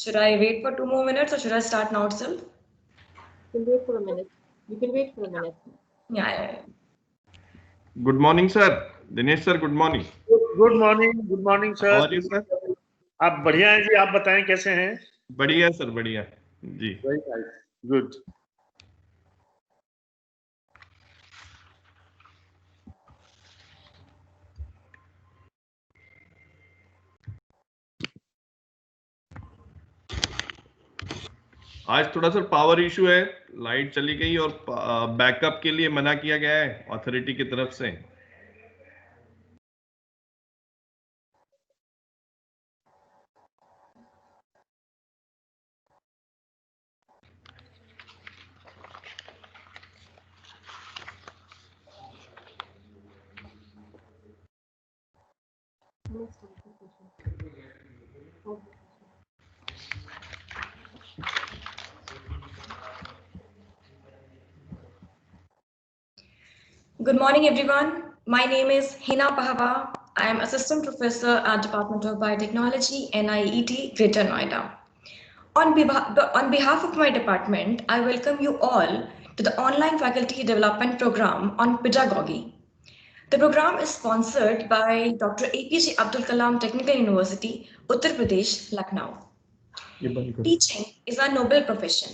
Should I wait for 2 more minutes or should I start now itself? You can wait for a minute. You can wait for a minute. Yeah. Good morning, sir. Dinesh sir, good morning. Good morning How sir. are you, sir? आप बढ़िया हैं जी, आप बताएं कैसे हैं? बढ़िया sir, बढ़िया जी। Very nice, good. आज थोड़ा सा पावर इशू है, लाइट चली गई और बैकअप के लिए मना किया गया है अथॉरिटी की तरफ से। Good morning, everyone. My name is Hina Pahava. I am Assistant Professor at Department of Biotechnology, NIET, Greater Noida. On behalf of my department, I welcome you all to the online faculty development program on pedagogy. The program is sponsored by Dr. APJ Abdul Kalam Technical University, Uttar Pradesh, Lucknow. Teaching is a noble profession.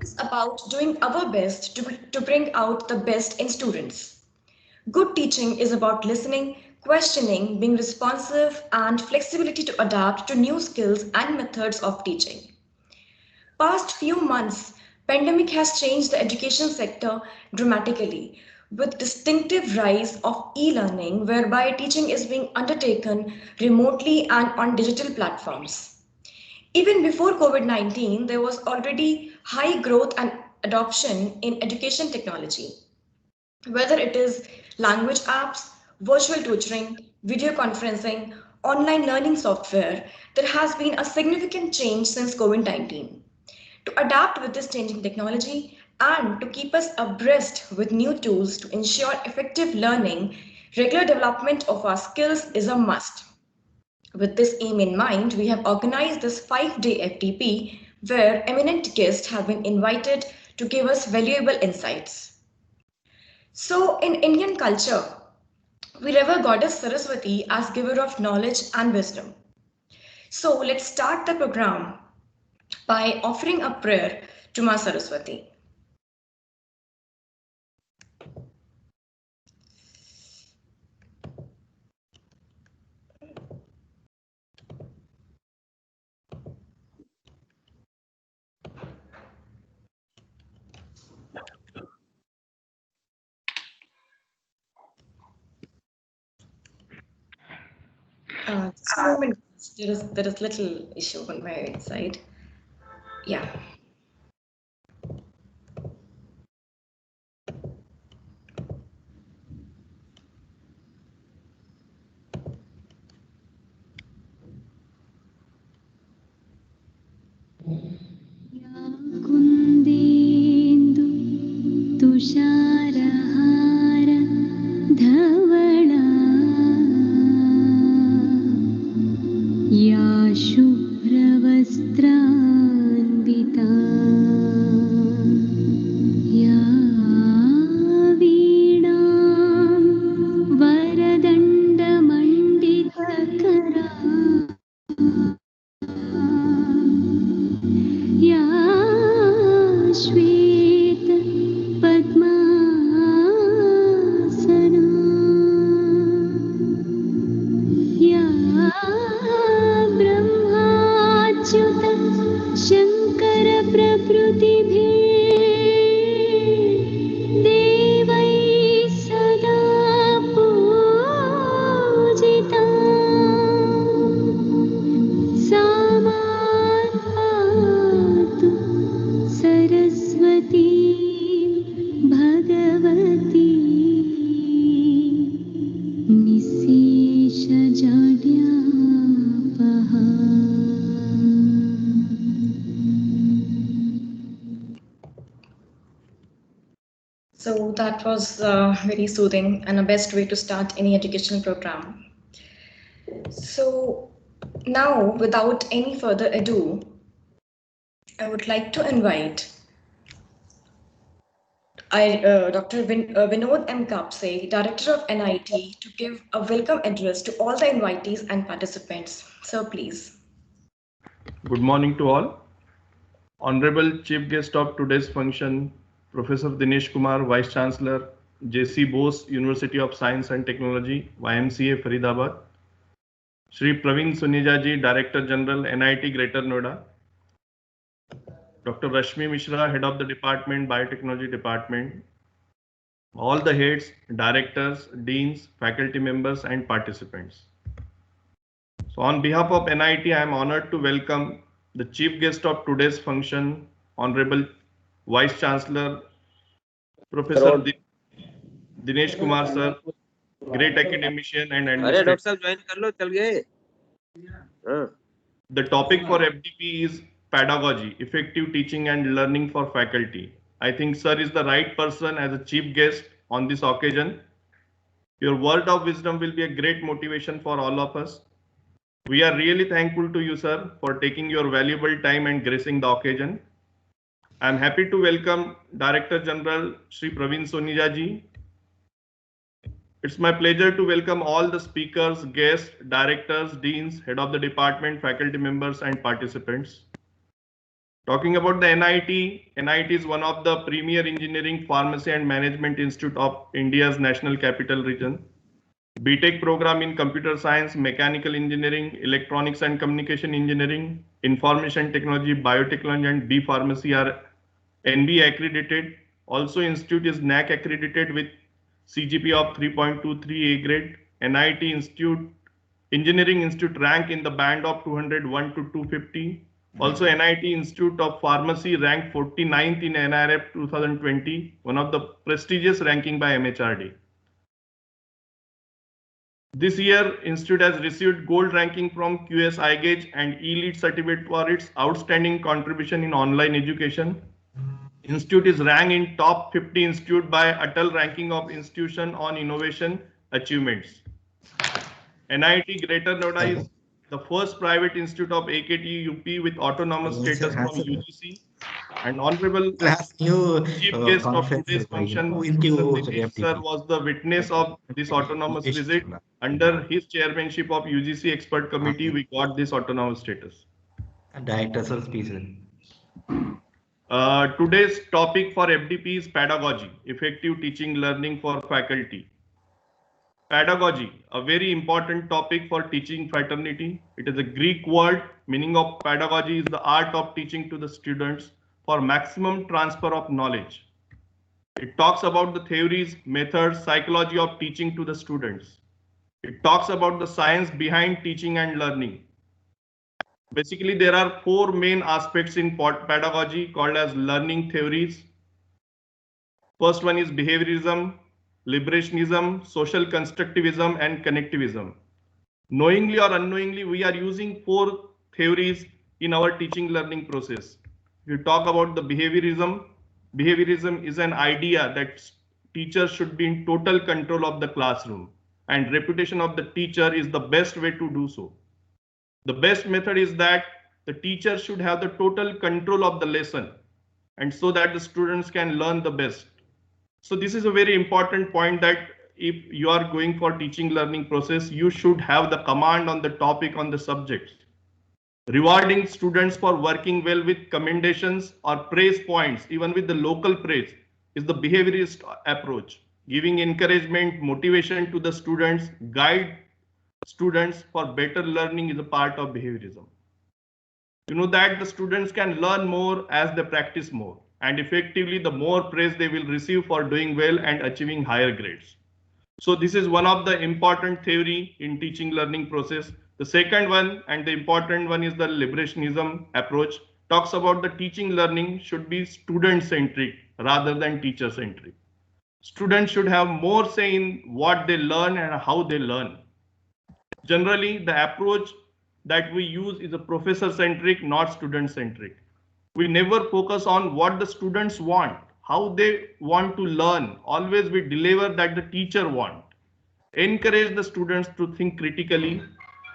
It's about doing our best to bring out the best in students. Good teaching is about listening, questioning, being responsive, and flexibility to adapt to new skills and methods of teaching. Past few months, pandemic has changed the education sector dramatically with distinctive rise of e-learning whereby teaching is being undertaken remotely and on digital platforms. Even before COVID-19, there was already high growth and adoption in education technology. Whether it is language apps, virtual tutoring, video conferencing, online learning software, there has been a significant change since COVID-19. To adapt with this changing technology and to keep us abreast with new tools to ensure effective learning, regular development of our skills is a must. With this aim in mind, we have organized this 5-day FTP where eminent guests have been invited to give us valuable insights. So, in Indian culture, we revere Goddess Saraswati as giver of knowledge and wisdom. So, let's start the program by offering a prayer to Ma Saraswati. Just a moment. There is little issue on my side. Yeah. कुन्देन्दु तुषारहार धवला या शुभ्रवस्त्रान्विता या वीणां वरदण्डमण्डितकरा या श्वेत पद्मासना या ब्रह्माच्युत शङ्कर प्रभृतिभिः देवैः सदा पूजिता सा मां पातु Saraswati Bhagwati निःशेषजाड्यापहा। So that was very soothing and a best way to start any educational program. So Now, without any further ado, I would like to invite Dr. Vinod M. Kapse, Director of NIT, to give a welcome address to all the invitees and participants. Sir, please. Good morning to all. Honorable Chief Guest of today's function, Professor Dinesh Kumar, Vice Chancellor, J.C. Bose, University of Science and Technology, YMCA, Faridabad. Shri Praveen Sunija ji, Director General, NIT Greater Noida. Dr. Rashmi Mishra, Head of the Department, Biotechnology Department. All the heads, directors, deans, faculty members, and participants. So on behalf of NIT, I am honored to welcome the chief guest of today's function, Honorable Vice Chancellor, Professor Dinesh Kumar sir, great academician and administrator. The topic for FDP is pedagogy, effective teaching and learning for faculty. I think sir is the right person as a chief guest on this occasion. Your word of wisdom will be a great motivation for all of us. We are really thankful to you, sir, for taking your valuable time and gracing the occasion. I am happy to welcome Director General Shri Praveen Sonija ji. It's my pleasure to welcome all the speakers, guests, directors, deans, head of the department, faculty members, and participants. Talking about the NIT, NIT is one of the premier engineering, pharmacy, and management institute of India's National Capital Region. BTech program in computer science, mechanical engineering, electronics and communication engineering, information technology, biotechnology, and B pharmacy are NB accredited. Also, institute is NAC accredited with CGP of 3.23 A grade. NIT Institute, Engineering Institute rank in the band of 201 to 250. Also, NIT Institute of Pharmacy ranked 49th in NIRF 2020, one of the prestigious ranking by MHRD. This year, Institute has received gold ranking from QS iGauge and E-Lead certificate for its outstanding contribution in online education. Institute is ranked in top 50 institute by Atal ranking of institution on innovation achievements. NIT Greater Noida is the first private institute of AKT UP with autonomous status from UGC. And Honorable Chief Guest of today's function, Professor Dinesh sir, was the witness of this autonomous visit. Under his chairmanship of UGC Expert Committee, we got this autonomous status. Director speech. Today's topic for FDP is pedagogy, effective teaching learning for faculty. Pedagogy, a very important topic for teaching fraternity. It is a Greek word. Meaning of pedagogy is the art of teaching to the students for maximum transfer of knowledge. It talks about the theories, methods, psychology of teaching to the students. It talks about the science behind teaching and learning. Basically, there are four main aspects in pedagogy called as learning theories. First one is behaviorism, liberationism, social constructivism, and connectivism. Knowingly or unknowingly, we are using four theories in our teaching learning process. We talk about the behaviorism. Behaviorism is an idea that teachers should be in total control of the classroom, and reputation of the teacher is the best way to do so. The best method is that the teacher should have the total control of the lesson, and so that the students can learn the best. So this is a very important point, that if you are going for teaching learning process, you should have the command on the topic, on the subjects. Rewarding students for working well with commendations or praise points, even with the local praise, is the behaviorist approach. Giving encouragement, motivation to the students, guide students for better learning is a part of behaviorism. You know that the students can learn more as they practice more, and effectively the more praise they will receive for doing well and achieving higher grades. So this is one of the important theory in teaching learning process. The second one, and the important one, is the liberationism approach. Talks about the teaching learning should be student centric rather than teacher centric. Students should have more say in what they learn and how they learn. Generally, the approach that we use is a professor centric, not student centric. We never focus on what the students want, how they want to learn. Always we deliver that the teacher want. Encourage the students to think critically,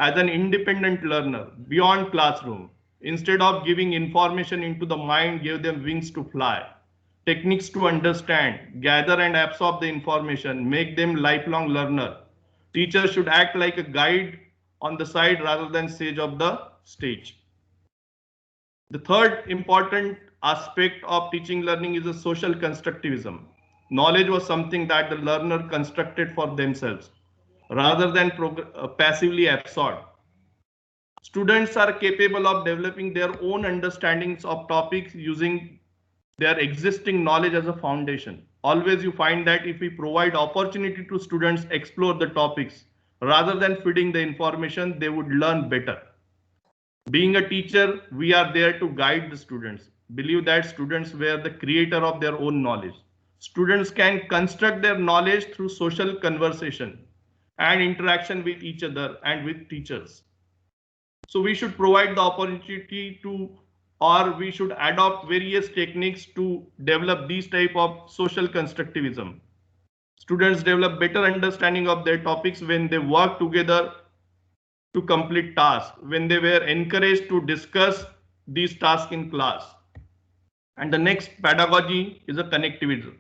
as an independent learner beyond classroom. Instead of giving information into the mind, give them wings to fly. Techniques to understand, gather and absorb the information, make them lifelong learner. Teachers should act like a guide on the side rather than sage of the stage. The third important aspect of teaching learning is a social constructivism. Knowledge was something that the learner constructed for themselves rather than passively absorbed. Students are capable of developing their own understandings of topics using their existing knowledge as a foundation. Always you find that if we provide opportunity to students explore the topics rather than feeding the information, they would learn better. Being a teacher, we are there to guide the students. Believe that students were the creator of their own knowledge. Students can construct their knowledge through social conversation and interaction with each other and with teachers. So we should provide the opportunity to, or we should adopt various techniques to develop these type of social constructivism. Students develop better understanding of their topics when they work together to complete tasks, when they were encouraged to discuss these tasks in class. And the next pedagogy is a connectivity.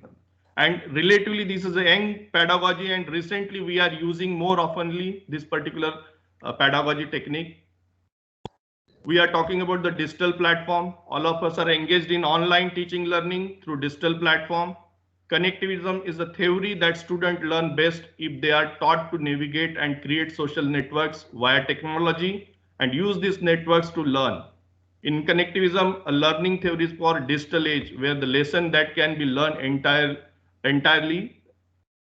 And relatively, this is a young pedagogy, and recently we are using more oftenly this particular pedagogy technique. We are talking about the digital platform. All of us are engaged in online teaching learning through digital platform. Connectivism is a theory that students learn best if they are taught to navigate and create social networks via technology and use these networks to learn. In connectivism, a learning theory is for digital age, where the lesson that can be learned entirely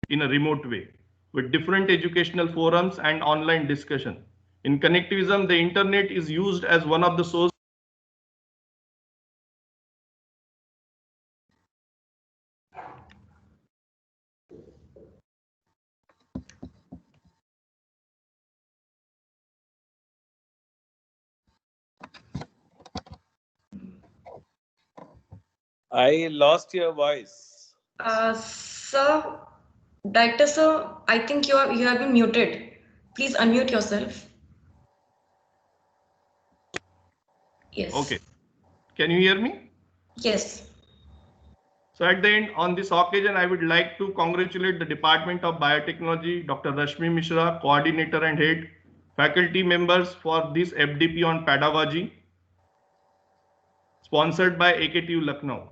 in a remote way, with different educational forums and online discussion. In connectivism, the internet is used as one of the sources. I lost your voice. Sir, Director sir, I think you have been muted. Please unmute yourself. Yes. Okay. Can you hear me? Yes. So at the end, on this occasion, I would like to congratulate the Department of Biotechnology, Dr. Rashmi Mishra, Coordinator and Head, faculty members for this FDP on pedagogy, sponsored by AKTU Lucknow.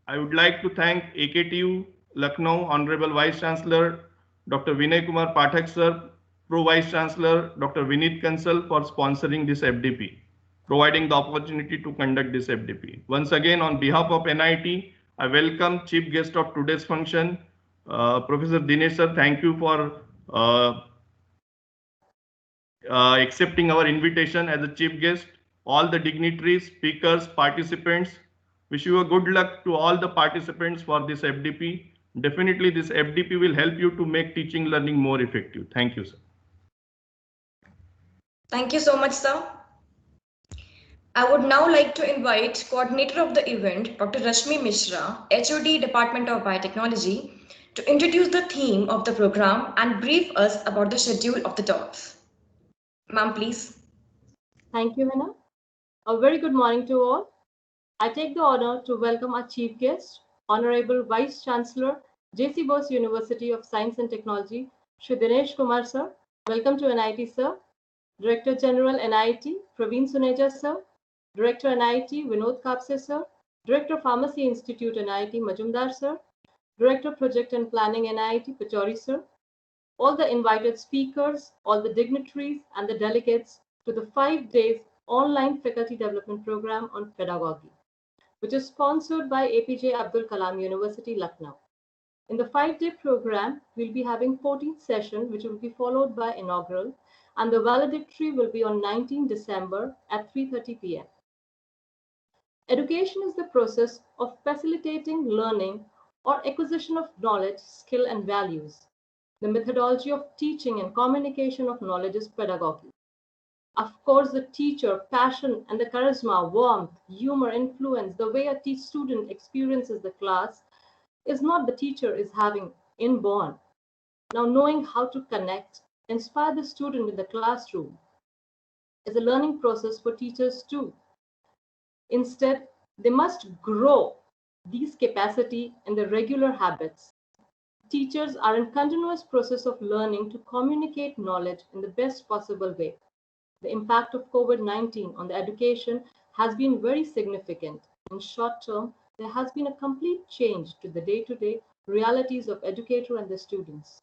I would like to thank AKTU Lucknow, Honorable Vice Chancellor, Dr. Vinay Kumar Pathak Sir, Pro Vice Chancellor, Dr. Vineet Kansal for sponsoring this FDP, providing the opportunity to conduct this FDP. Once again, on behalf of NIT, I welcome chief guest of today's function, Professor Dinesh sir. Thank you for accepting our invitation as a chief guest. All the dignitaries, speakers, participants, wish you a good luck to all the participants for this FDP. Definitely this FDP will help you to make teaching learning more effective. Thank you, sir. Thank you so much, sir. I would now like to invite coordinator of the event, Dr. Rashmi Mishra, HOD Department of Biotechnology, to introduce the theme of the program and brief us about the schedule of the talks. Ma'am, please. Thank you, Hina. A very good morning to all. I take the honor to welcome our chief guest, Honorable Vice Chancellor, J.C. Bose University of Science and Technology, Shri Dinesh Kumar sir. Welcome to NIT, sir. Director General NIT, Praveen Suneja sir. Director NIT, Vinod Kapse sir. Director Pharmacy Institute NIT, Majumdar sir. Director Project and Planning NIT, Pachauri sir. All the invited speakers, all the dignitaries and the delegates to the 5 days online faculty development program on pedagogy, which is sponsored by APJ Abdul Kalam University, Lucknow. In the 5-day program, we'll be having 14th session, which will be followed by inaugural, and the valedictory will be on 19 December at 3:30 p.m. Education is the process of facilitating learning or acquisition of knowledge, skill, and values. The methodology of teaching and communication of knowledge is pedagogy. Of course, the teacher, passion, and the charisma, warmth, humor, influence, the way a student experiences the class is not the teacher is having inborn. Now, knowing how to connect, inspire the student in the classroom, is a learning process for teachers too. Instead, they must grow these capacity in the regular habits. Teachers are in continuous process of learning to communicate knowledge in the best possible way. The impact of COVID-19 on the education has been very significant. In short term, there has been a complete change to the day-to-day realities of educator and the students.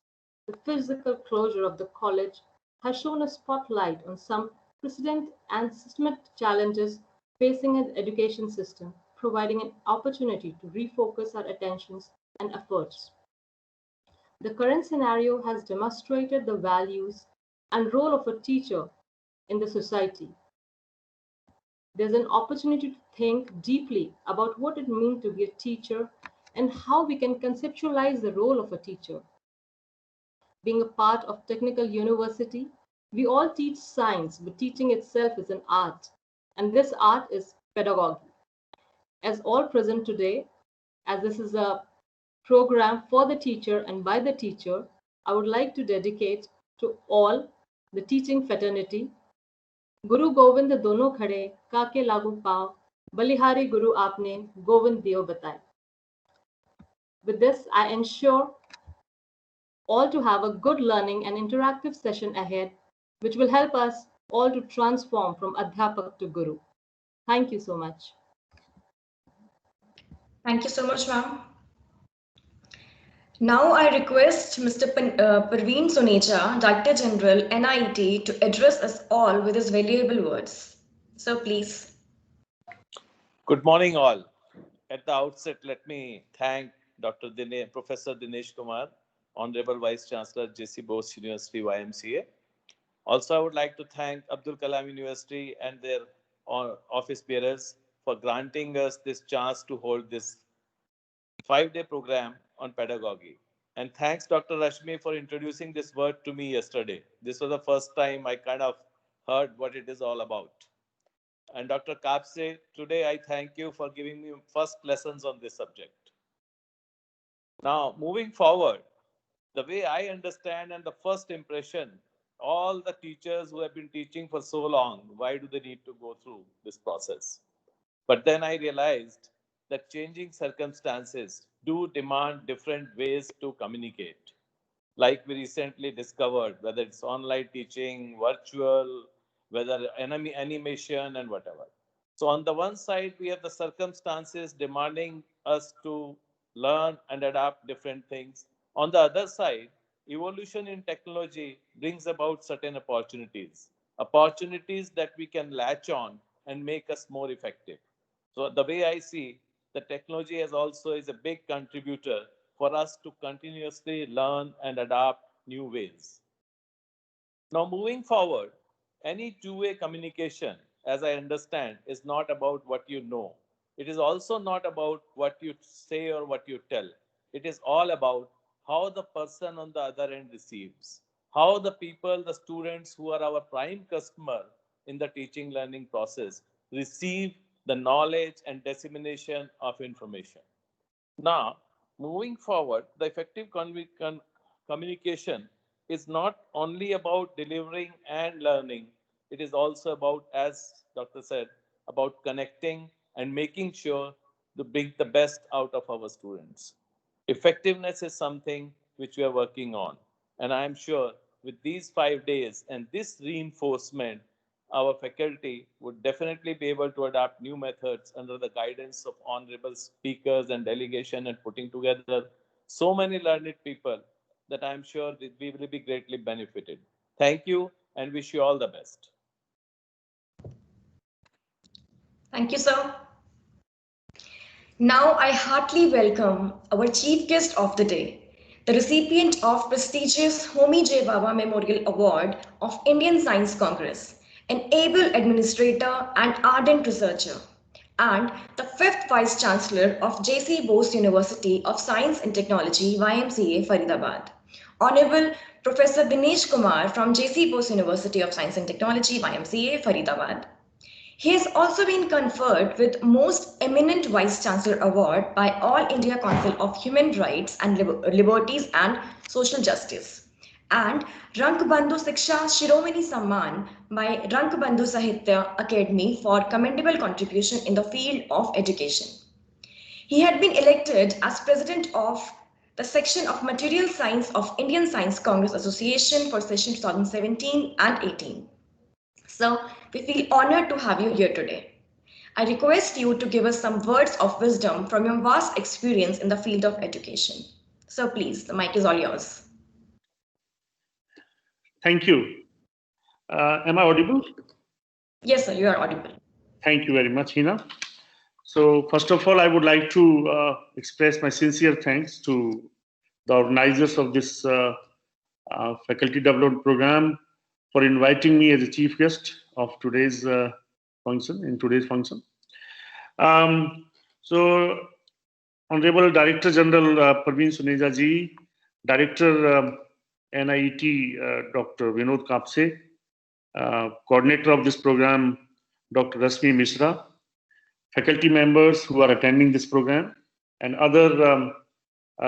The physical closure of the college has shown a spotlight on some precedent and systemic challenges facing an education system, providing an opportunity to refocus our attentions and efforts. The current scenario has demonstrated the values and role of a teacher in the society. There's an opportunity to think deeply about what it means to be a teacher and how we can conceptualize the role of a teacher. Being a part of Technical University, we all teach science, but teaching itself is an art, and this art is pedagogy. As all present today, as this is a program for the teacher and by the teacher, I would like to dedicate to all the teaching fraternity. गुरु गोविंद दोनों खड़े काके लागू पाव बलिहारी गुरु आपने गोविंद दियो बताए. With this, I ensure all to have a good learning and interactive session ahead, which will help us all to transform from Adhyapak to Guru. Thank you so much. Thank you so much, ma'am. Now I request Mr. Parveen Suneja, Director General, NIET, to address us all with his valuable words. So please. Good morning, all. At the outset, let me thank Professor Dinesh Kumar, Honorable Vice Chancellor, JC Bose University, YMCA. Also, I would like to thank Abdul Kalam University and their office bearers for granting us this chance to hold this 5-day program on pedagogy. And thanks, Dr. Rashmi, for introducing this word to me yesterday. This was the first time I kind of heard what it is all about. And Dr. Kapse, today I thank you for giving me first lessons on this subject. Now, moving forward, the way I understand and the first impression, all the teachers who have been teaching for so long, why do they need to go through this process? But then I realized that changing circumstances do demand different ways to communicate. Like we recently discovered, whether it's online teaching, virtual, whether animation and whatever. So on the one side, we have the circumstances demanding us to learn and adapt different things. On the other side, evolution in technology brings about certain opportunities that we can latch on and make us more effective. So the way I see, the technology is a big contributor for us to continuously learn and adapt new ways. Now, moving forward, any two-way communication, as I understand, is not about what you know. It is also not about what you say or what you tell. It is all about how the person on the other end receives, how the people, the students who are our prime customer in the teaching learning process receive the knowledge and dissemination of information. Now, moving forward, the effective communication is not only about delivering and learning, it is also about, as Dr. said, about connecting and making sure to bring the best out of our students. Effectiveness is something which we are working on. And I am sure with these 5 days and this reinforcement, our faculty would definitely be able to adapt new methods under the guidance of honorable speakers and delegation and putting together so many learned people that I'm sure that we will be greatly benefited. Thank you and wish you all the best. Thank you, sir. Now I heartily welcome our chief guest of the day, the recipient of prestigious Homi J. Bhabha Memorial Award of Indian Science Congress, an able administrator and ardent researcher, and the 5th Vice Chancellor of JC Bose University of Science and Technology, YMCA, Faridabad, Honorable Professor Dinesh Kumar from JC Bose University of Science and Technology, YMCA, Faridabad. He has also been conferred with Most Eminent Vice Chancellor Award by All India Council of Human Rights and Liberties and Social Justice, and Rankbandhu Siksha Shiromani Samman by Rankbandhu Sahitya Academy for commendable contribution in the field of education. He had been elected as president of the section of Material Science of Indian Science Congress Association for session 2017 and 18. So we feel honored to have you here today. I request you to give us some words of wisdom from your vast experience in the field of education. So please, the mic is all yours. Thank you. Am I audible? Yes, sir, you are audible. Thank you very much, Hina. So first of all, I would like to express my sincere thanks to the organizers of this faculty development program for inviting me as a chief guest of today's function. So Honorable Director General Parveen Suneja ji, Director NIET Dr. Vinod Kapse, coordinator of this program Dr. Rasmi Mishra, faculty members who are attending this program, and other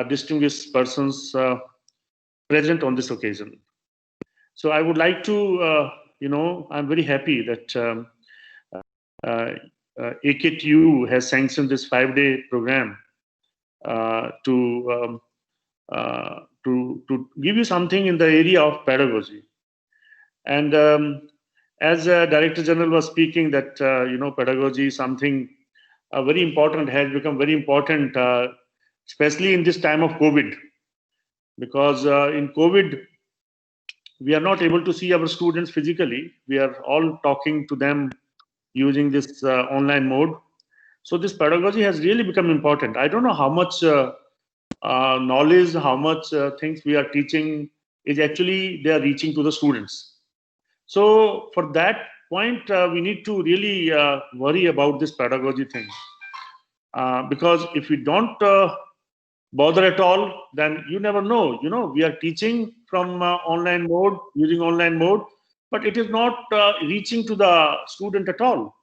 distinguished persons present on this occasion. So I would like to, I'm very happy that AKTU has sanctioned this 5-day program to give you something in the area of pedagogy. And as Director General was speaking, that pedagogy is something very important, has become very important, especially in this time of COVID, because in COVID we are not able to see our students physically. We are all talking to them using this online mode. So this pedagogy has really become important. I don't know how much knowledge, how much things we are teaching is actually they are reaching to the students. So for that point, we need to really worry about this pedagogy thing. Because if we don't bother at all, then you never know. We are teaching from online mode, using online mode, but it is not reaching to the student at all.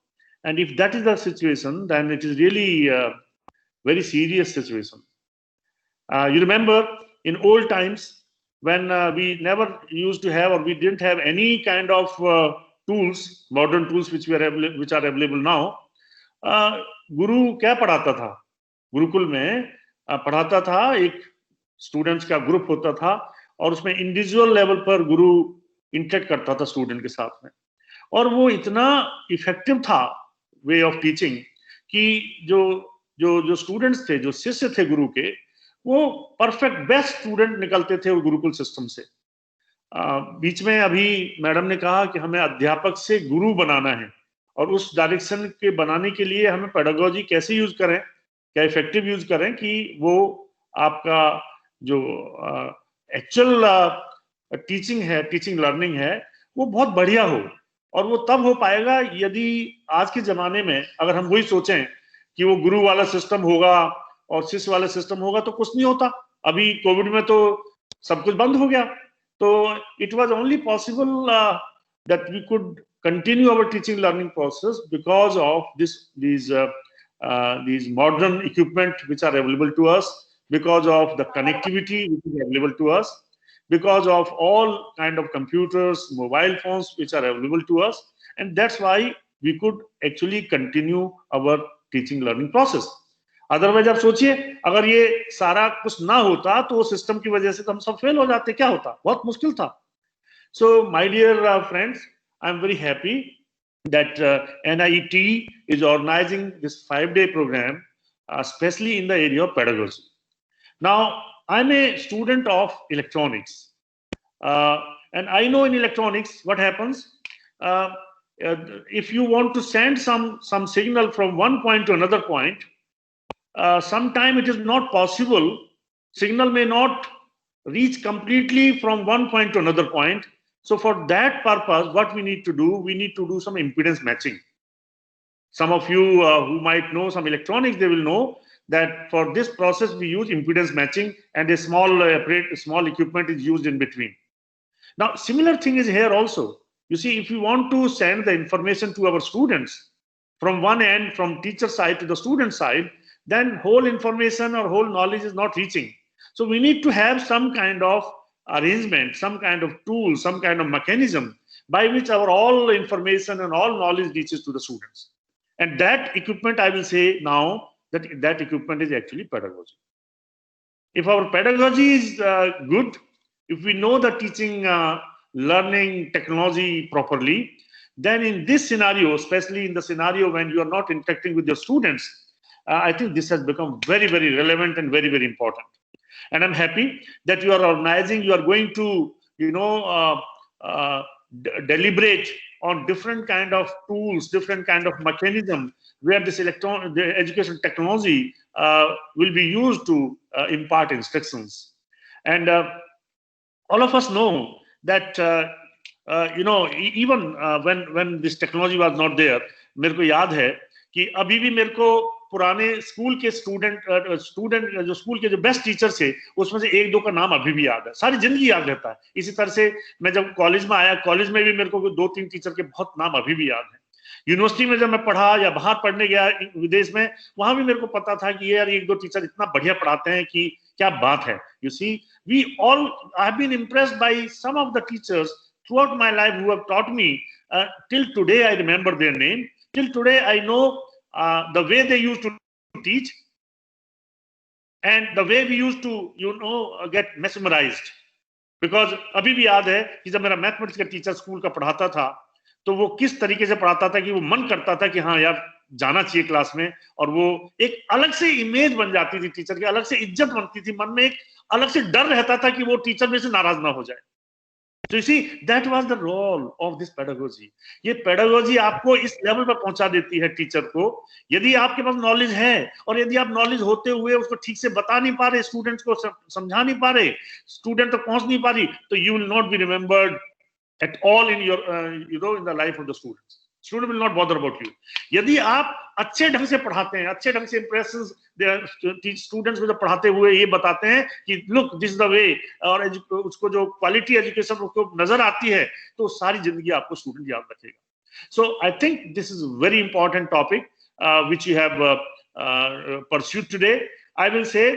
And if that is the situation, then it is really a very serious situation. You remember in old times, when we never used to have, or we didn't have any kind of tools, modern tools which are available now. Guru क्या पढ़ाता था? गुरुकुल में पढ़ाता था, एक students का group होता था और उसमें इंडिविजुअल लेवल पर गुरु इंटरेक्ट करता था स्टूडेंट के साथ में, और वो इतना इफेक्टिव था वे ऑफ टीचिंग कि जो स्टूडेंट्स थे, जो शिष्य थे गुरु के, वो परफेक्ट बेस्ट स्टूडेंट निकलते थे वो गुरुकुल सिस्टम से। बीच में अभी मैडम ने कहा कि हमें अध्यापक से गुरु बनाना है, और उस डायरेक्शन के बनाने के लिए हमें पेडागोजी कैसे यूज करें, क्या इफेक्टिव यूज करें कि वो आपका जो एक्चुअल टीचिंग है, टीचिंग लर्निंग है, वो बहुत बढ़िया हो। और वो तब हो पाएगा यदि आज के जमाने में अगर हम वही सोचें कि वो गुरु वाला सिस्टम होगा और शिष्य वाला सिस्टम होगा तो कुछ नहीं होता। अभी कोविड में तो सब कुछ बंद हो गया, तो it was only possible that we could continue our teaching learning process because of these modern equipment which are available to us, because of the connectivity which is available to us, because of all kind of computers, mobile phones which are available to us, and that's why we could actually continue our teaching learning process. Otherwise आप सोचिए अगर ये सारा कुछ ना होता तो वो सिस्टम की वजह से तो हम सब फेल हो जाते, क्या होता, बहुत मुश्किल था। So my dear friends, I'm very happy that NIET is organizing this 5-day program, especially in the area of pedagogy. Now, I'm a student of electronics, and I know in electronics what happens. If you want to send some signal from one point to another point, sometime it is not possible. Signal may not reach completely from one point to another point. So for that purpose, what we need to do some impedance matching. Some of you who might know some electronics, they will know that for this process we use impedance matching, and a small equipment is used in between. Now, similar thing is here also. You see, if you want to send the information to our students from one end, from teacher side to the student side, then whole information or whole knowledge is not reaching. So we need to have some kind of arrangement, some kind of tool, some kind of mechanism by which our all information and all knowledge reaches to the students. And that equipment, I will say now, that equipment is actually pedagogy. If our pedagogy is good, if we know the teaching, learning technology properly, then in this scenario, especially in the scenario when you are not interacting with your students, I think this has become very, very relevant and very, very important. And I'm happy that you are organizing, you are going to, deliberate on different kind of tools, different kind of mechanism where this the education technology will be used to impart instructions. And all of us know that even when this technology was not there, मेरे को याद है कि अभी भी मेरे को पुराने स्कूल के स्टूडेंट जो स्कूल के जो बेस्ट टीचर थे उसमें से एक दो का नाम अभी भी याद है, सारी जिंदगी याद रहता है. इसी तरह से मैं जब कॉलेज में आया, कॉलेज में भी मेरे को 2-3 टीचर के बहुत नाम अभी भी याद है. यूनिवर्सिटी में जब मैं पढ़ा या बाहर पढ़ने गया विदेश में, वहां भी मेरे को पता था कि यार एक दो टीचर इतना बढ़िया पढ़ाते हैं कि क्या बात है. You see, we all, I have been impressed by some of the teachers throughout my life who have taught me. Till today I remember their name. Till today I know the way they used to teach and the way we used to get mesmerized. Because अभी भी याद है कि जब मेरा mathematics का teacher school का पढ़ाता था तो वो किस तरीके से पढ़ाता था कि वो मन करता था कि हाँ यार जाना चाहिए क्लास में, और वो एक अलग से इमेज बन जाती थी टीचर की, अलग से इज्जत बनती थी, मन में एक अलग से डर रहता था कि वो टीचर में से नाराज ना हो जाए. So you see, that was the role of this pedagogy. ये pedagogy आपको इस लेवल पर पहुंचा देती है टीचर को. यदि आपके पास नॉलेज है और यदि आप नॉलेज होते हुए उसको ठीक से बता नहीं पा रहे, स्टूडेंट्स को समझा नहीं पा रहे, स्टूडेंट तक पहुंच नहीं पा रही, तो you will not be remembered at all in your in the life of the students. Student will not bother about you. यदि आप अच्छे ढंग से पढ़ाते हैं, अच्छे ढंग से इंप्रेशंस स्टूडेंट्स को जब पढ़ाते हुए ये बताते हैं कि look this is the way, और उसको जो क्वालिटी एजुकेशन उसको नजर आती है, तो सारी जिंदगी आपको स्टूडेंट याद रखेगा. So I think this is very important topic which you have pursued today. I will say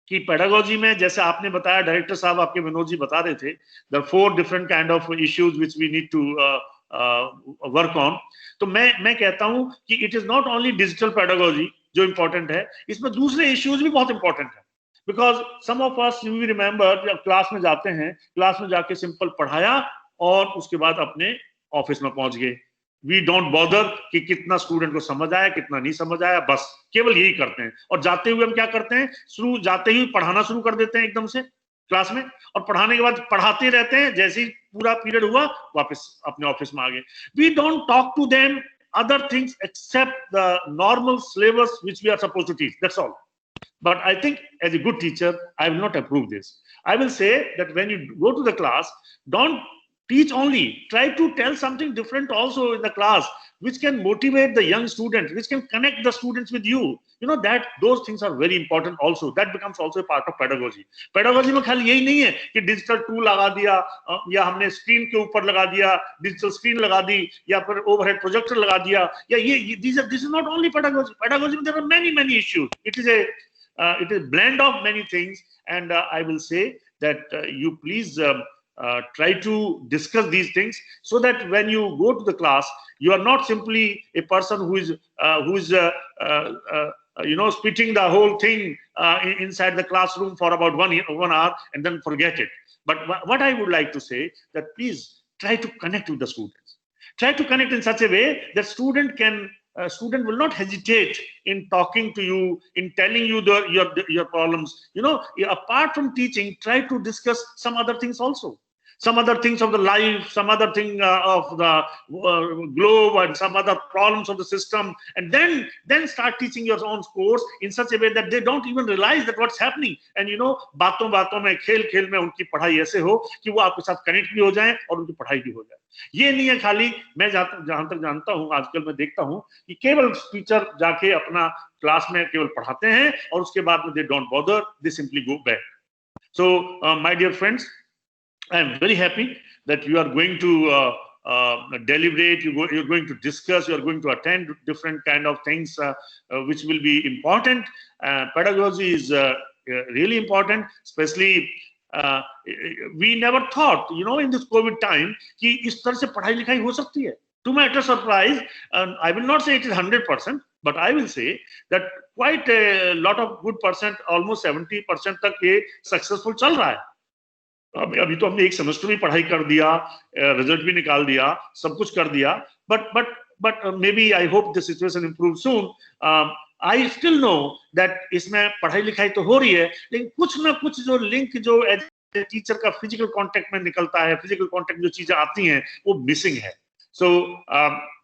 कि पेडागोजी में जैसे आपने बताया, डायरेक्टर साहब आपके विनोद जी बता रहे थे, the 4 different kind of issues which we need to work on. तो मैं कहता हूं कि it is not only digital pedagogy जो इंपॉर्टेंट है, इसमें दूसरे इश्यूज भी बहुत इंपॉर्टेंट है. Because some of us you remember जब क्लास में जाते हैं, क्लास में जाके सिंपल पढ़ाया और उसके बाद अपने ऑफिस में पहुंच गए. वी डोंट बॉदर कि कितना स्टूडेंट को समझ आया, कितना नहीं समझ आया, बस केवल यही करते हैं. और जाते हुए हम क्या करते हैं, जाते ही पढ़ाना शुरू कर देते हैं एकदम से क्लास में, और पढ़ाने के बाद पढ़ाते रहते हैं. जैसे ही पूरा पीरियड हुआ वापस अपने ऑफिस में आ गए. We don't talk to them other things except the normal syllabus which we are supposed to teach. That's all. But I think as a good teacher, I will not approve this. I will say that when you go to the class, don't teach only. Try to tell something different also in the class, which can motivate the young students, which can connect the students with you. You know that those things are very important also. That becomes also a part of pedagogy. Pedagogy में खाली यही नहीं है कि digital tool लगा दिया या हमने स्क्रीन के ऊपर लगा दिया, डिजिटल स्क्रीन लगा दी, या फिर ओवरहेड प्रोजेक्टर लगा दिया, या ये this is not only pedagogy. Pedagogy में there are many issues. It is a blend of many things, and I will say that you please try to discuss these things so that when you go to the class, you are not simply a person who is spitting the whole thing inside the classroom for about 1 hour and then forget it. But what I would like to say that please try to connect with the students. Try to connect in such a way that student will not hesitate in talking to you, in telling you your problems. Apart from teaching, try to discuss some other things also. Some other things of the life, some other thing of the globe, and some other problems of the system, and then start teaching your own course in such a way that they don't even realize that what's happening. And बातों में, खेल में उनकी पढ़ाई ऐसे हो कि वो आपके साथ कनेक्ट भी हो जाए और उनकी पढ़ाई भी हो जाए. ये नहीं है खाली, मैं जहां तक जानता हूं, आजकल मैं देखता हूं कि केवल टीचर जाके अपना क्लास में केवल पढ़ाते हैं और उसके बाद में they don't bother, they simply go back. So my dear friends, I am very happy that you are going to deliberate, you're going to discuss, you're going to attend different kind of things which will be important. Pedagogy is really important, especially we never thought, in this COVID time, कि इस तरह से पढ़ाई लिखाई हो सकती है. To my utter surprise, I will not say it is 100%, but I will say that quite a lot of good percent, almost 70% तक ये successful चल रहा है. अभी तो हमने एक सेमेस्टर भी पढ़ाई कर दिया, रिजल्ट भी निकाल दिया, सब कुछ कर दिया, but maybe I hope the situation improves soon. I still know that इसमें पढ़ाई लिखाई तो हो रही है, लेकिन कुछ ना कुछ जो लिंक जो टीचर का फिजिकल कांटेक्ट में निकलता है, फिजिकल कांटेक्ट जो चीजें आती हैं वो मिसिंग है. So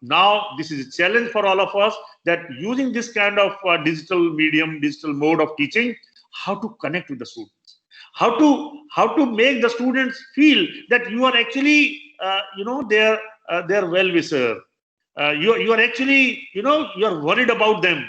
now this is a challenge for all of us, that using this kind of digital medium, digital mode of teaching, how to connect with the students, how to make the students feel that you are actually their well-wisher. You are actually you are worried about them.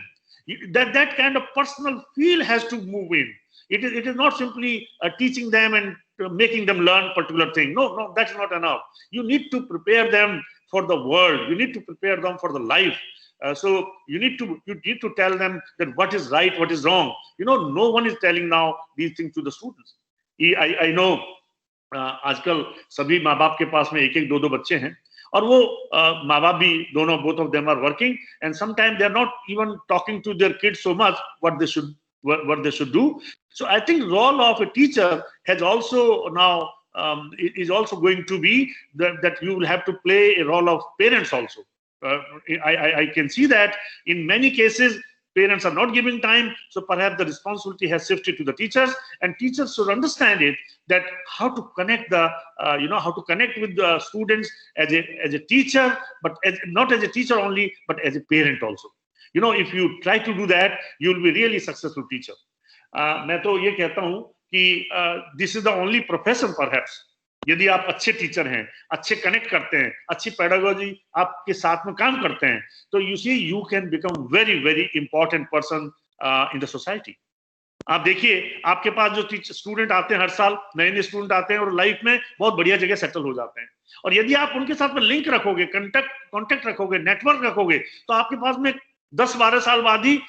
That kind of personal feel has to move in. It is not simply teaching them and making them learn particular thing. No, that's not enough. You need to prepare them for the world. You need to prepare them for the life. So you need to tell them that what is right, what is wrong. No one is telling now these things to the students. I know आजकल सभी माँ बाप के पास में एक-एक, दो-दो बच्चे हैं, और वो माँ बाप भी दोनों, both of them are working, and sometimes they are not even talking to their kids so much what they should do. So I think role of a teacher has also now is also going to be that you will have to play a role of parents also. I can see that in many cases parents are not giving time, so perhaps the responsibility has shifted to the teachers, and teachers should understand it, that how to connect how to connect with the students as a teacher, but not as a teacher only, but as a parent also. If you try to do that, you will be really successful teacher. मैं तो ये कहता हूँ कि this is the only profession perhaps, यदि आप अच्छे teacher हैं, अच्छे कनेक्ट करते हैं, अच्छी पेडागोजी आपके साथ में काम करते हैं, तो you see you can become very very important person in the society. आप देखिए, आपके पास जो स्टूडेंट आते हैं हर साल, नए स्टूडेंट आते हैं और लाइफ में बहुत बढ़िया जगह सेटल हो जाते हैं, और यदि आप उनके साथ में लिंक रखोगे, कॉन्टेक्ट रखोगे, नेटवर्क रखोगे, तो आपके पास में 10-12 साल बाद ही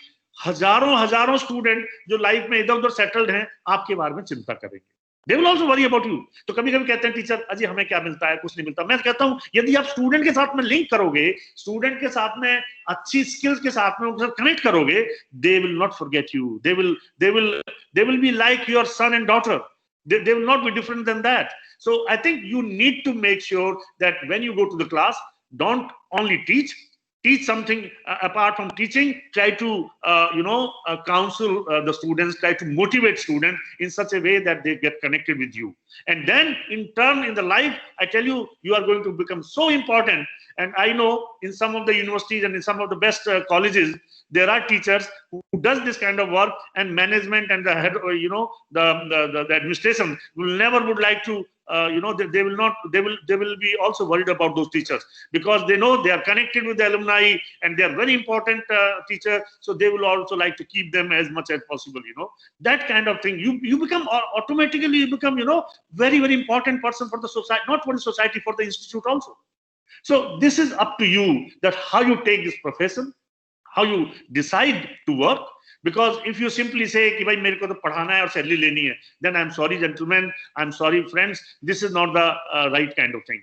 हजारों स्टूडेंट जो लाइफ में इधर उधर सेटल्ड हैं आपके बारे में चिंता करेंगे. They will also worry about you. तो कभी कभी कहते हैं टीचर, अजी हमें क्या मिलता है, कुछ नहीं मिलता. मैं कहता हूं यदि आप स्टूडेंट के साथ में लिंक करोगे, स्टूडेंट के साथ में अच्छी स्किल्स के साथ में उनके साथ कनेक्ट करोगे, they will not forget you. They will be like your son and daughter. They will not be different than that. So I think you need to make sure that when you go to the class, don't only teach something apart from teaching. Try to counsel the students, try to motivate students in such a way that they get connected with you, and then in turn in the life, I tell you, you are going to become so important. And I know in some of the universities and in some of the best colleges, there are teachers who does this kind of work, and management and the head, the administration would like to they will be also worried about those teachers, because they know they are connected with the alumni and they are very important teachers, so they will also like to keep them as much as possible. That kind of thing, you become automatically very very important person for the society, not for the society, for the institute also. So this is up to you, that how you take this profession, how you decide to work. Because if you simply say कि भाई मेरे को तो पढ़ाना है और salary लेनी है, then I'm sorry gentlemen, I'm sorry friends, this is not the right kind of thing.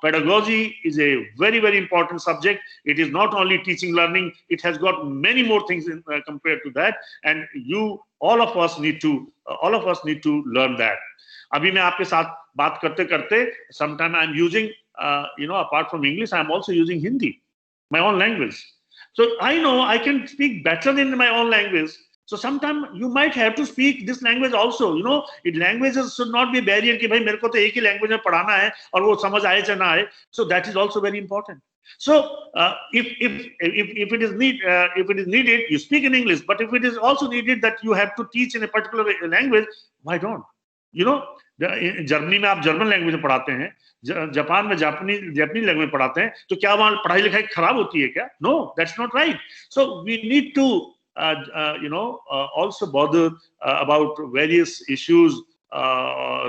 Pedagogy is a very very important subject. It is not only teaching learning, it has got many more things compared to that, and all of us need to learn that. अभी मैं आपके साथ बात करते करते sometime I'm using apart from English, I'm also using Hindi, my own language. So I know I can speak better in my own language. So sometimes you might have to speak this language also. Languages should not be a barrier कि भाई मेरे को तो एक ही language में पढ़ाना है और वो समझ आए चाहे ना आए. So that is also very important. So if it is needed, you speak in English. But if it is also needed that you have to teach in a particular language, why don't? Germany में आप German language में पढ़ाते हैं, Japan में जापानी language पढ़ाते हैं, तो क्या वहां पढ़ाई लिखाई खराब होती है क्या? No, that's not right. So we need to also bother about various issues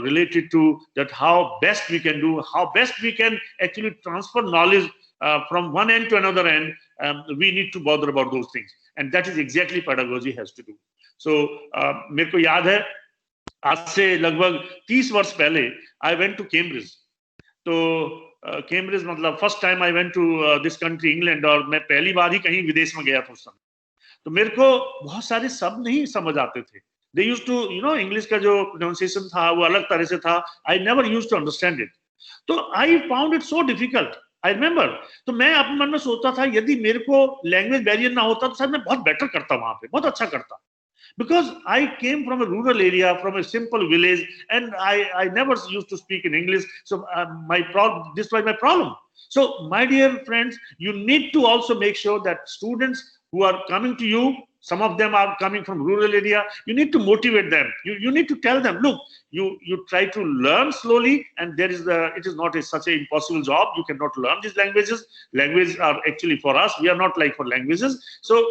related to that, how best we can do, how best we can actually transfer knowledge from one end to another end. We need to bother about those things, and that is exactly pedagogy has to do. So मेरे को याद है आज से लगभग 30 वर्ष पहले I went to Cambridge. तो कैम्ब्रिज मतलब first time I went to this country England, और मैं पहली बार ही कहीं विदेश में गया था उस समय। तो मेरे को बहुत सारे शब्द नहीं समझ आते थे। दे यूज्ड टू इंग्लिश का जो प्रोनाउंसिएशन था वो अलग तरह से था। I never used to understand it. तो I found it so difficult. I remember, तो मैं अपने मन में सोचता था यदि मेरे को लैंग्वेज बैरियर ना होता तो शायद मैं बहुत बेटर करता, वहां पे बहुत अच्छा करता। Because I came from a rural area, from a simple village, and I never used to speak in English. So this was my problem. So my dear friends, you need to also make sure that students who are coming to you, some of them are coming from rural area, you need to motivate them. You need to tell them, look, you try to learn slowly, and it is not such an impossible job. You cannot learn these languages. Languages are actually for us. We are not like for languages. So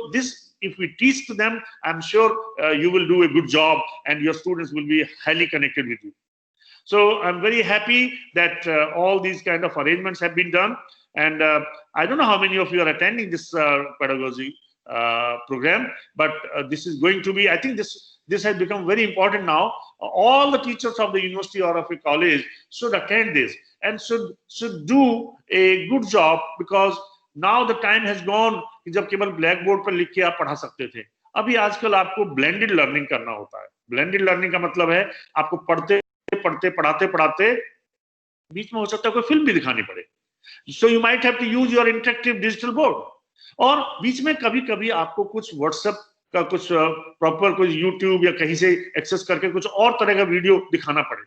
if we teach to them, I'm sure you will do a good job, and your students will be highly connected with you. So I'm very happy that all these kind of arrangements have been done. And I don't know how many of you are attending this pedagogy program, but this is going to be, I think this has become very important now. All the teachers of the university or of a college should attend this and should do a good job, because now the time has gone कि जब केवल black board पर लिख के आप पढ़ा सकते थे। अभी आजकल आपको ब्लेंडेड लर्निंग करना होता है। ब्लेंडेड लर्निंग का मतलब है आपको पढ़ते पढ़ते पढ़ाते पढ़ाते बीच में हो सकता है कोई फिल्म भी दिखानी पड़े। So you might have to use your interactive digital board, और बीच में कभी कभी आपको कुछ व्हाट्सएप का कुछ प्रॉपर कुछ यूट्यूब या कहीं से एक्सेस करके कुछ और तरह का वीडियो दिखाना पड़े,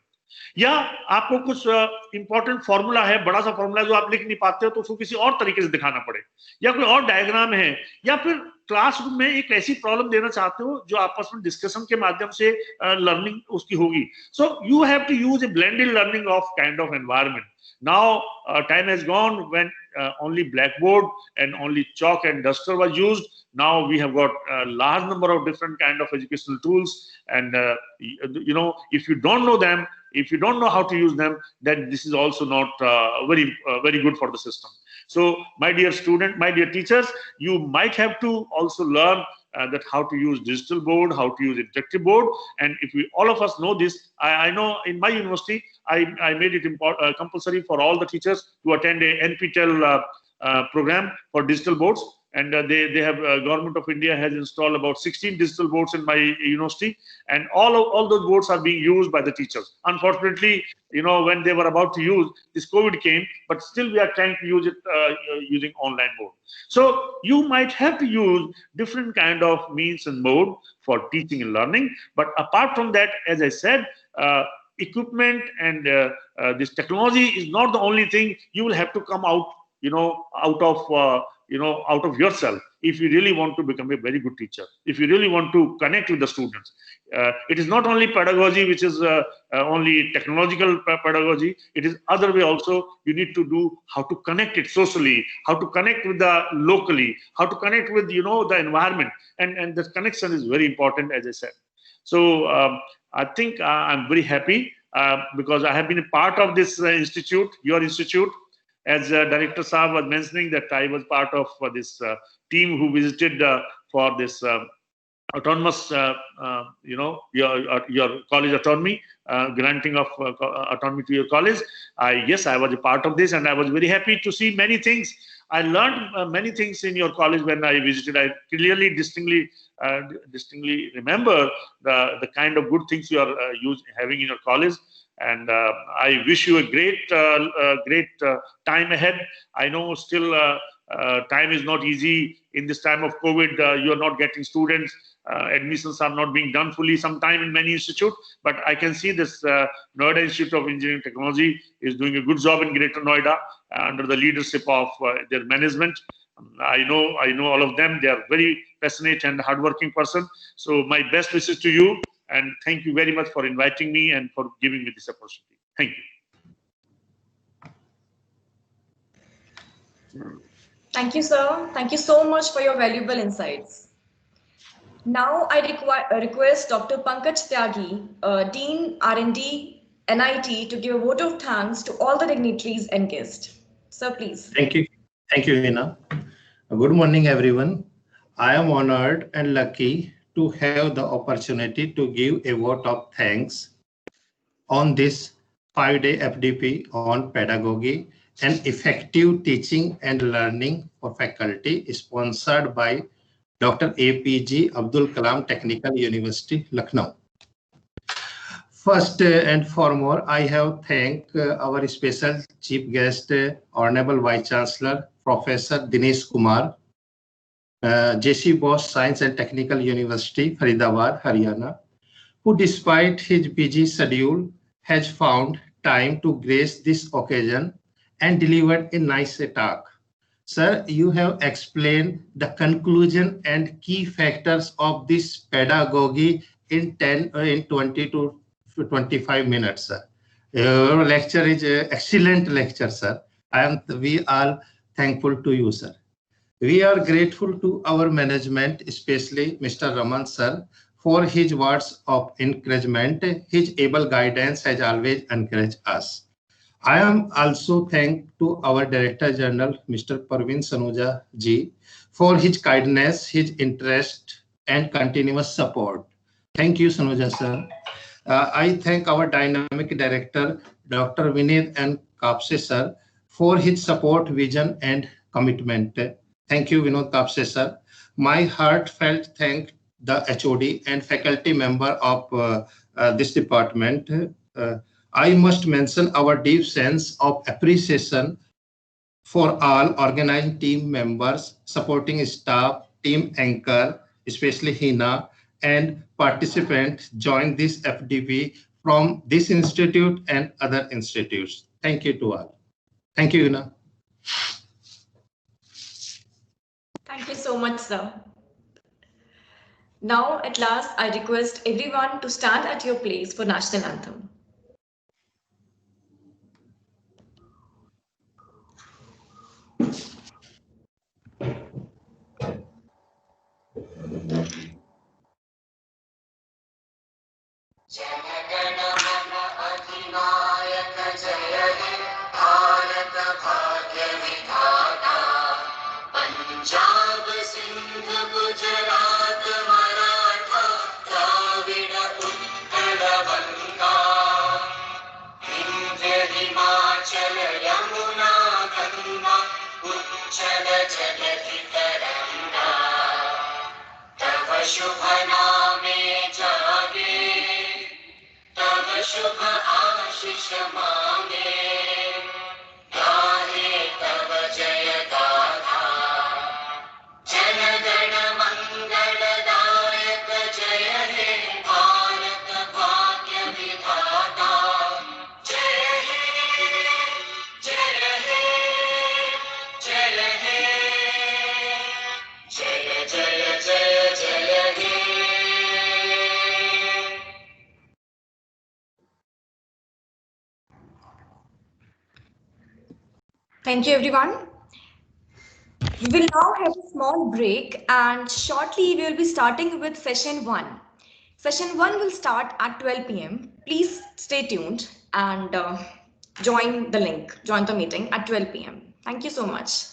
या आपको कुछ इंपॉर्टेंट फॉर्मूला है, बड़ा सा फॉर्मूला जो आप लिख नहीं पाते हो तो उसको किसी और तरीके से दिखाना पड़े, या कोई और डायग्राम है, या फिर क्लासरूम में एक ऐसी प्रॉब्लम देना चाहते हो जो आपस में डिस्कशन के माध्यम से लर्निंग उसकी होगी। So you have to use a blended learning of kind of environment. Now time has gone when only blackboard and only chalk and duster was used. Now we have got a large number of different kind of educational tools, and if you don't know them, if you don't know how to use them, then this is also not very good for the system. So my dear student, my dear teachers, you might have to also learn that how to use digital board, how to use interactive board. And if all of us know this, I know in my university, I made it compulsory for all the teachers to attend a NPTEL program for digital boards. And they have Government of India has installed about 16 digital boards in my university, and all those boards are being used by the teachers. Unfortunately, when they were about to use, this COVID came, but still we are trying to use it using online mode. So you might have to use different kind of means and mode for teaching and learning. But apart from that, as I said, equipment and this technology is not the only thing. You will have to come out, out of yourself, if you really want to become a very good teacher, if you really want to connect with the students. It is not only pedagogy, which is only technological pedagogy. It is other way also. You need to do how to connect it socially, how to connect with the locally, how to connect with the environment, and the connection is very important, as I said. So I think I'm very happy because I have been a part of this institute, your institute. As Director Saab was mentioning, that I was part of this team who visited for this autonomous, your college autonomy, granting of autonomy to your college. Yes, I was a part of this, and I was very happy to see many things. I learned many things in your college when I visited. I clearly, distinctly remember the kind of good things you are having in your college. And I wish you a great time ahead. I know still time is not easy in this time of COVID. You are not getting students. Admissions are not being done fully sometime in many institutes. But I can see this Noida Institute of Engineering Technology is doing a good job in Greater Noida under the leadership of their management. I know all of them. They are very passionate and hardworking person. So my best wishes to you. And thank you very much for inviting me and for giving me this opportunity. Thank you. Thank you, sir. Thank you so much for your valuable insights. Now I request Dr. Pankaj Tyagi, Dean R&D, NIT, to give a vote of thanks to all the dignitaries and guests. Sir, please. Thank you. Thank you, Hina. Good morning, everyone. I am honored and lucky to have the opportunity to give a vote of thanks on this 5-day FDP on pedagogy and effective teaching and learning for faculty, sponsored by Dr. APJ Abdul Kalam Technical University, Lucknow. First and foremost, I have thanked our special chief guest, Honorable Vice Chancellor, Professor Dinesh Kumar, JC Bose Science and Technical University, Faridabad, Haryana, who despite his busy schedule has found time to grace this occasion and delivered a nice talk. Sir, you have explained the conclusion and key factors of this pedagogy in 20 to 25 minutes, sir. Your lecture is an excellent lecture, sir. We are thankful to you, sir. We are grateful to our management, especially Mr. Raman, sir, for his words of encouragement. His able guidance has always encouraged us. I am also thankful to our Director General, Mr. Parveen Sanuja ji, for his kindness, his interest, and continuous support. Thank you, Sanuja sir. I thank our dynamic director, Dr. Vinay and Kapse sir, for his support, vision, and commitment. Thank you, Vinod Kapse sir. My heartfelt thank the HOD and faculty member of this department. I must mention our deep sense of appreciation for all organizing team members, supporting staff, team anchor, especially Hina, and participants join this FDP from this institute and other institutes. Thank you to all. Thank you, Hina. Thank you so much, sir. Now, at last, I request everyone to stand at your place for National Anthem. Punjab Sindh Gujarat Maratha Dravida Utkal Banga Vindhya Himachal Yamuna Ganga उच्चल जलधि तरंगा तव शुभ नामे जागे तव शुभ आशीष मांगे गाहे तव जय गाथा जनगण मंगलदायक जय हे भारत भाग्य विधाता जय हे जय हे जय हे जय जय जय जय हे Thank you, everyone. We will now have a small break and shortly we will be starting with session 1. Session 1 will start at 12 p.m. Please stay tuned and join the meeting at 12 p.m. Thank you so much.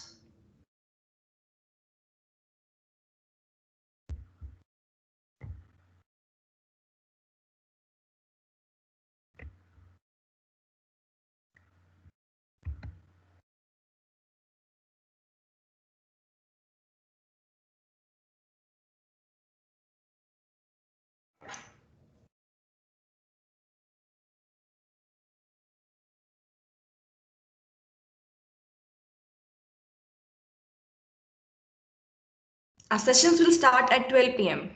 Our sessions will start at 12 p.m.